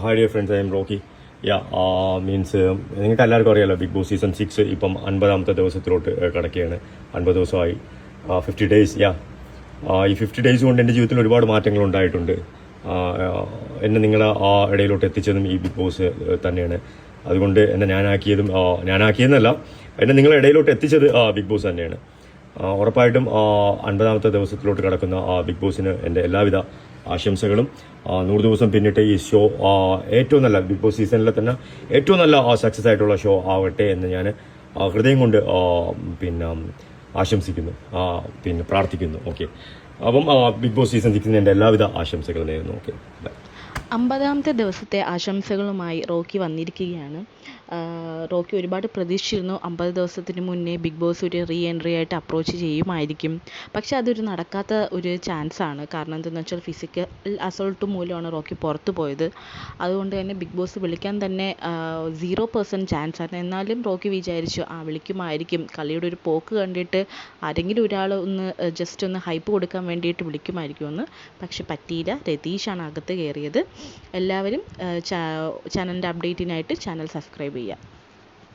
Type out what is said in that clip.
Hi dear friends, I M Rocky. Means നിങ്ങൾക്ക് എല്ലാവർക്കും അറിയാമല്ലോ, ബിഗ് ബോസ് സീസൺ 6 ഇപ്പം 50ാമത്തെ ദിവസത്തിലോട്ട് കിടക്കുകയാണ്. 50 ദിവസമായി, 50 ഡേയ്സ്. ഈ 50 ഡേയ്സ് കൊണ്ട് എൻ്റെ ജീവിതത്തിൽ ഒരുപാട് മാറ്റങ്ങൾ ഉണ്ടായിട്ടുണ്ട്. എന്നെ നിങ്ങളെ ഇടയിലോട്ട് എത്തിച്ചതും ഈ ബിഗ് ബോസ് തന്നെയാണ്. അതുകൊണ്ട് എന്നെ ഞാനാക്കിയെന്നല്ല, എന്നെ നിങ്ങളെ ഇടയിലോട്ട് എത്തിച്ചത് ബിഗ് ബോസ് തന്നെയാണ്. ഉറപ്പായിട്ടും 50ാമത്തെ ദിവസത്തിലോട്ട് കിടക്കുന്ന ബിഗ് ബോസിന് എൻ്റെ എല്ലാവിധ ആശംസകളും. 100 ദിവസം പിന്നിട്ട് ഈ ഷോ ഏറ്റവും നല്ല, ബിഗ് ബോസ് സീസണിലെ തന്നെ ഏറ്റവും നല്ല സക്സസ് ആയിട്ടുള്ള ഷോ ആവട്ടെ എന്ന് ഞാൻ ഹൃദയം കൊണ്ട് ആശംസിക്കുന്നു, പ്രാർത്ഥിക്കുന്നു. ഓക്കെ, അപ്പം ബിഗ് ബോസ് സീസൺ 6 എൻ്റെ എല്ലാവിധ ആശംസകളും നേരുന്നു. Okay, by. 50ാമത്തെ ദിവസത്തെ ആശംസകളുമായി റോക്കി വന്നിരിക്കുകയാണ്. റോക്കി ഒരുപാട് പ്രതീക്ഷിച്ചിരുന്നു 50 ദിവസത്തിന് മുന്നേ ബിഗ് ബോസ് ഒരു റീ എൻട്രി ആയിട്ട് അപ്രോച്ച് ചെയ്യുമായിരിക്കും. പക്ഷെ അതൊരു നടക്കാത്ത ഒരു ചാൻസാണ്. കാരണം എന്തെന്ന് വെച്ചാൽ ഫിസിക്കൽ അസോൾട്ട് മൂലമാണ് റോക്കി പുറത്തു പോയത്. അതുകൊണ്ട് തന്നെ ബിഗ് ബോസ് വിളിക്കാൻ തന്നെ 0% ചാൻസാണ്. എന്നാലും റോക്കി വിചാരിച്ചു വിളിക്കുമായിരിക്കും, കളിയുടെ ഒരു പോക്ക് കണ്ടിട്ട് ആരെങ്കിലും ഒരാൾ ജസ്റ്റ് ഒന്ന് ഹൈപ്പ് കൊടുക്കാൻ വേണ്ടിയിട്ട് വിളിക്കുമായിരിക്കുമെന്ന്. പക്ഷെ പറ്റിയില്ല. രതീഷാണ് അകത്ത് കയറിയത്. എല്ലാവരും ചാനലിൻ്റെ അപ്ഡേറ്റിനായിട്ട് ചാനൽ സബ്സ്ക്രൈബ് ചെയ്യുക.